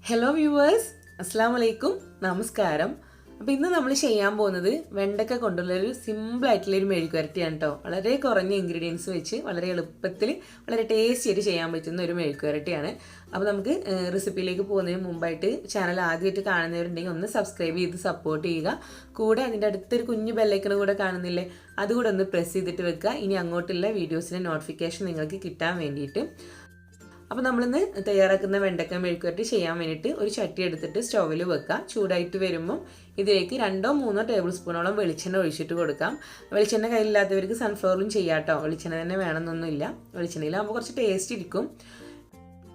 Hello viewers, അസ്സാം വലൈക്കും, നമസ്കാരം. അപ്പോൾ ഇന്ന് നമ്മൾ ചെയ്യാൻ പോകുന്നത് വെണ്ടക്ക കൊണ്ടുള്ളൊരു സിമ്പിളായിട്ടുള്ളൊരു മെഴുക്കുവരട്ടിയാണ് കേട്ടോ. വളരെ കുറഞ്ഞ ഇൻഗ്രീഡിയൻസ് വെച്ച് വളരെ എളുപ്പത്തിൽ വളരെ ടേസ്റ്റി ആയിട്ട് ചെയ്യാൻ പറ്റുന്ന ഒരു മെഴുക്കുവരട്ടിയാണ്. അപ്പോൾ നമുക്ക് റെസിപ്പിയിലേക്ക് പോകുന്നതിന് മുമ്പായിട്ട് ചാനൽ ആദ്യമായിട്ട് കാണുന്നവരുണ്ടെങ്കിൽ ഒന്ന് സബ്സ്ക്രൈബ് ചെയ്ത് സപ്പോർട്ട് ചെയ്യുക. കൂടെ അതിൻ്റെ അടുത്തൊരു കുഞ്ഞു ബെല്ലൈക്കൺ കൂടെ കാണുന്നില്ലേ, അതുകൂടെ ഒന്ന് പ്രസ് ചെയ്തിട്ട് വെക്കുക. ഇനി അങ്ങോട്ടുള്ള വീഡിയോസിൻ്റെ നോട്ടിഫിക്കേഷൻ നിങ്ങൾക്ക് കിട്ടാൻ വേണ്ടിയിട്ട്. അപ്പോൾ നമ്മളിന്ന് തയ്യാറാക്കുന്ന വെണ്ടക്ക മെഴുക്കുവരട്ടി ചെയ്യാൻ വേണ്ടിയിട്ട് ഒരു ചട്ടി എടുത്തിട്ട് സ്റ്റൗവിൽ വെക്കുക. ചൂടായിട്ട് വരുമ്പം ഇതിലേക്ക് 2-3 ടേബിൾ സ്പൂണോളം വെളിച്ചെണ്ണ ഒഴിച്ചിട്ട് കൊടുക്കാം. വെളിച്ചെണ്ണ കയ്യിലില്ലാത്തവർക്ക് സൺഫ്ലവറിലും ചെയ്യാം കേട്ടോ. വെളിച്ചെണ്ണ തന്നെ വേണമെന്നൊന്നുമില്ല. വെളിച്ചെണ്ണയിലാകുമ്പോൾ കുറച്ച് ടേസ്റ്റ് ഇരിക്കും.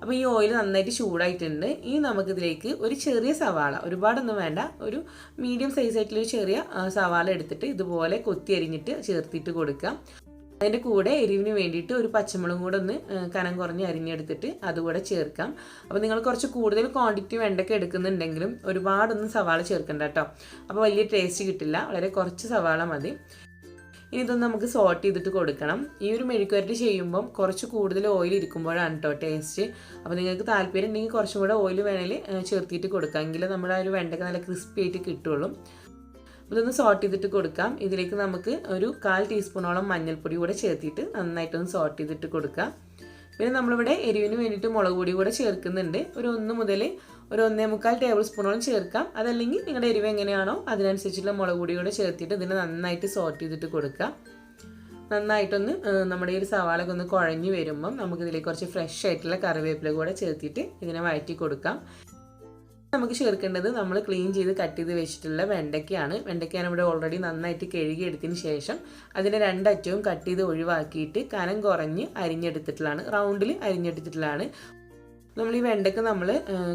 അപ്പോൾ ഈ ഓയിൽ നന്നായിട്ട് ചൂടായിട്ടുണ്ട്. ഇനി നമുക്കിതിലേക്ക് ഒരു ചെറിയ സവാള, ഒരുപാടൊന്നും വേണ്ട, ഒരു മീഡിയം സൈസായിട്ടുള്ളൊരു ചെറിയ സവാള എടുത്തിട്ട് ഇതുപോലെ കൊത്തി അരിഞ്ഞിട്ട് ചേർത്തിട്ട് കൊടുക്കാം. അതിൻ്റെ കൂടെ എരിവിന് വേണ്ടിയിട്ട് ഒരു പച്ചമുളകും കൂടെ ഒന്ന് കനം കുറഞ്ഞ് അരിഞ്ഞെടുത്തിട്ട് അതുകൂടെ ചേർക്കാം. അപ്പോൾ നിങ്ങൾ കുറച്ച് കൂടുതൽ ക്വാണ്ടിറ്റി വെണ്ടയ്ക്ക എടുക്കുന്നുണ്ടെങ്കിലും ഒരുപാടൊന്നും സവാള ചേർക്കണ്ട കേട്ടോ. അപ്പോൾ വലിയ ടേസ്റ്റ് കിട്ടില്ല, വളരെ കുറച്ച് സവാള മതി. ഇനി ഇതൊന്ന് നമുക്ക് സോട്ട് ചെയ്തിട്ട് കൊടുക്കണം. ഈ ഒരു മെഴുക്കുവരട്ടി ചെയ്യുമ്പം കുറച്ച് കൂടുതൽ ഓയിൽ ഇരിക്കുമ്പോഴാണ് കേട്ടോ ടേസ്റ്റ്. അപ്പോൾ നിങ്ങൾക്ക് താല്പര്യം ഉണ്ടെങ്കിൽ കുറച്ചും കൂടെ ഓയിൽ വേണമെങ്കിൽ ചേർത്തിട്ട് കൊടുക്കാം. എങ്കിലും നമ്മുടെ ആ ഒരു വെണ്ടയ്ക്ക നല്ല ക്രിസ്പി ആയിട്ട് കിട്ടുള്ളൂ. ഇതൊന്ന് സോട്ട് ചെയ്തിട്ട് കൊടുക്കാം. ഇതിലേക്ക് നമുക്ക് ഒരു 1/4 ടീസ്പൂണോളം മഞ്ഞൾപ്പൊടി കൂടെ ചേർത്തിട്ട് നന്നായിട്ടൊന്ന് സോട്ട് ചെയ്തിട്ട് കൊടുക്കാം. പിന്നെ നമ്മളിവിടെ എരിവിന് വേണ്ടിയിട്ട് മുളക് പൊടി കൂടെ ചേർക്കുന്നുണ്ട്. ഒരു 1 മുതൽ ഒരു 1.25 ടേബിൾ സ്പൂണോളം ചേർക്കാം. അതല്ലെങ്കിൽ നിങ്ങളുടെ എരിവ് എങ്ങനെയാണോ അതിനനുസരിച്ചുള്ള മുളക് പൊടി കൂടെ ചേർത്തിട്ട് ഇതിനെ നന്നായിട്ട് സോട്ട് ചെയ്തിട്ട് കൊടുക്കാം. നന്നായിട്ടൊന്ന് നമ്മുടെ ഈ ഒരു സവാളൊക്കെ ഒന്ന് കുഴഞ്ഞ് വരുമ്പം നമുക്കിതിലേക്ക് കുറച്ച് ഫ്രഷ് ആയിട്ടുള്ള കറിവേപ്പില കൂടെ ചേർത്തിട്ട് ഇതിനെ വഴറ്റി കൊടുക്കാം. നമുക്ക് ചേർക്കേണ്ടത് നമ്മൾ ക്ലീൻ ചെയ്ത് കട്ട് ചെയ്ത് വെച്ചിട്ടുള്ള വെണ്ടയ്ക്കയാണ്. വെണ്ടയ്ക്കാണ് ഇവിടെ ഓൾറെഡി നന്നായിട്ട് കഴുകി എടുത്തതിന് ശേഷം അതിൻ്റെ 2 അറ്റവും കട്ട് ചെയ്ത് ഒഴിവാക്കിയിട്ട് കനം കുറഞ്ഞ് അരിഞ്ഞെടുത്തിട്ടുള്ളതാണ്, റൗണ്ടിൽ അരിഞ്ഞെടുത്തിട്ടുള്ളതാണ്. നമ്മൾ ഈ വെണ്ടയ്ക്ക നമ്മൾ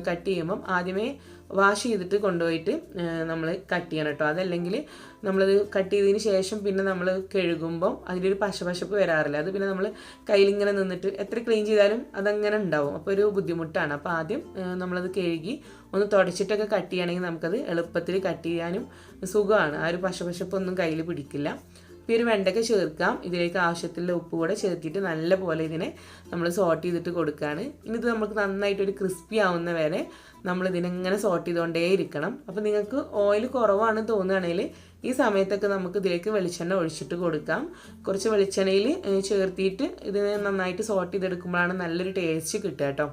കട്ട് ചെയ്യുമ്പം ആദ്യമേ വാഷ് ചെയ്തിട്ട് കൊണ്ടുപോയിട്ട് നമ്മൾ കട്ട് ചെയ്യണം കേട്ടോ. അതല്ലെങ്കിൽ നമ്മളത് കട്ട് ചെയ്തതിന് ശേഷം പിന്നെ നമ്മൾ കഴുകുമ്പം അതിൻ്റെ ഒരു പശപശപ്പ് വരാറില്ല. അത് പിന്നെ നമ്മൾ കയ്യിലിങ്ങനെ നിന്നിട്ട് എത്ര ക്ലീൻ ചെയ്താലും അതങ്ങനെ ഉണ്ടാവും. അപ്പോൾ ഒരു ബുദ്ധിമുട്ടാണ്. അപ്പോൾ ആദ്യം നമ്മളത് കഴുകി ഒന്ന് തുടച്ചിട്ടൊക്കെ കട്ട് ചെയ്യുകയാണെങ്കിൽ നമുക്കത് എളുപ്പത്തിൽ കട്ട് ചെയ്യാനും സുഖമാണ്. ആ ഒരു പശപശപ്പൊന്നും കയ്യിൽ പിടിക്കില്ല. ഇപ്പോൾ ഒരു വെണ്ടയ്ക്ക ചേർക്കാം. ഇതിലേക്ക് ആവശ്യത്തിലുള്ള ഉപ്പ് കൂടെ ചേർത്തിട്ട് നല്ലപോലെ ഇതിനെ നമ്മൾ സോട്ട് ചെയ്തിട്ട് കൊടുക്കുകയാണ്. ഇനി ഇത് നമുക്ക് നന്നായിട്ടൊരു ക്രിസ്പി ആവുന്ന വരെ നമ്മൾ ഇതിനെങ്ങനെ സോട്ട് ചെയ്തുകൊണ്ടേ ഇരിക്കണം. അപ്പോൾ നിങ്ങൾക്ക് ഓയിൽ കുറവാണ് തോന്നുകയാണെങ്കിൽ ഈ സമയത്തൊക്കെ നമുക്ക് ഇതിലേക്ക് വെളിച്ചെണ്ണ ഒഴിച്ചിട്ട് കൊടുക്കാം. കുറച്ച് വെളിച്ചെണ്ണയിൽ ചേർത്തിട്ട് ഇതിനെ നന്നായിട്ട് സോട്ട് ചെയ്തെടുക്കുമ്പോഴാണ് നല്ലൊരു ടേസ്റ്റ് കിട്ടുക കേട്ടോ.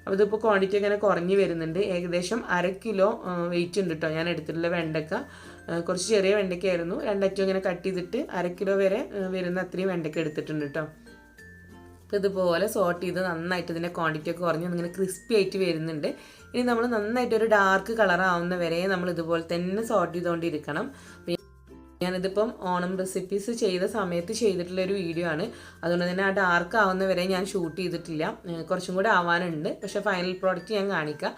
അപ്പോൾ ഇതിപ്പോൾ ക്വാണ്ടിറ്റി അങ്ങനെ കുറഞ്ഞ് വരുന്നുണ്ട്. ഏകദേശം 1/2 കിലോ വെയിറ്റ് ഉണ്ട് കേട്ടോ ഞാൻ എടുത്തിട്ടുള്ള വെണ്ടയ്ക്ക. കുറച്ച് ചെറിയ വെണ്ടയ്ക്കായിരുന്നു. 2 അറ്റവും ഇങ്ങനെ കട്ട് ചെയ്തിട്ട് 1/2 കിലോ വരെ വരുന്ന അത്രയും വെണ്ടയ്ക്ക എടുത്തിട്ടുണ്ട് കേട്ടോ. അപ്പോൾ ഇതുപോലെ സോട്ട് ചെയ്ത് നന്നായിട്ട് ഇതിൻ്റെ ക്വാണ്ടിറ്റി ഒക്കെ കുറഞ്ഞ് ഇങ്ങനെ ക്രിസ്പി ആയിട്ട് വരുന്നുണ്ട്. ഇനി നമ്മൾ നന്നായിട്ടൊരു ഡാർക്ക് കളർ ആവുന്ന വരെ നമ്മൾ ഇതുപോലെ തന്നെ സോട്ട് ചെയ്തുകൊണ്ടിരിക്കണം. ഞാനിതിപ്പം ഓണം റെസിപ്പീസ് ചെയ്ത സമയത്ത് ചെയ്തിട്ടുള്ളൊരു വീഡിയോ ആണ്. അതുകൊണ്ട് തന്നെ ആ ഡാർക്ക് ആവുന്ന വരെ ഞാൻ ഷൂട്ട് ചെയ്തിട്ടില്ല. കുറച്ചും കൂടെ ആവാനുണ്ട്. പക്ഷേ ഫൈനൽ പ്രോഡക്റ്റ് ഞാൻ കാണിക്കാം.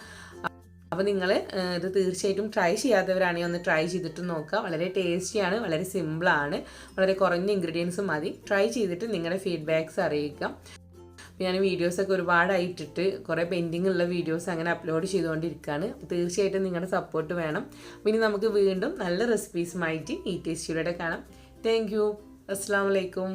അപ്പോൾ നിങ്ങൾ ഇത് തീർച്ചയായിട്ടും ട്രൈ ചെയ്യാത്തവരാണെങ്കിൽ ഒന്ന് ട്രൈ ചെയ്തിട്ട് നോക്കുക. വളരെ ടേസ്റ്റിയാണ്, വളരെ സിമ്പിളാണ്, വളരെ കുറഞ്ഞ ഇൻഗ്രീഡിയൻസ് മതി. ട്രൈ ചെയ്തിട്ട് നിങ്ങളുടെ ഫീഡ്ബാക്ക്സ് അറിയിക്കാം. ഞാൻ വീഡിയോസൊക്കെ ഒരുപാടായിട്ടിട്ട് കുറേ പെൻഡിങ് ഉള്ള വീഡിയോസ് അങ്ങനെ അപ്ലോഡ് ചെയ്തുകൊണ്ടിരിക്കുകയാണ്. തീർച്ചയായിട്ടും നിങ്ങളുടെ സപ്പോർട്ട് വേണം. പിന്നെ നമുക്ക് വീണ്ടും നല്ല റെസിപ്പീസുമായിട്ട് ഈ ടേസ്റ്റിലൂടെ കാണാം. Thank you. അസ്സാം വലൈക്കും.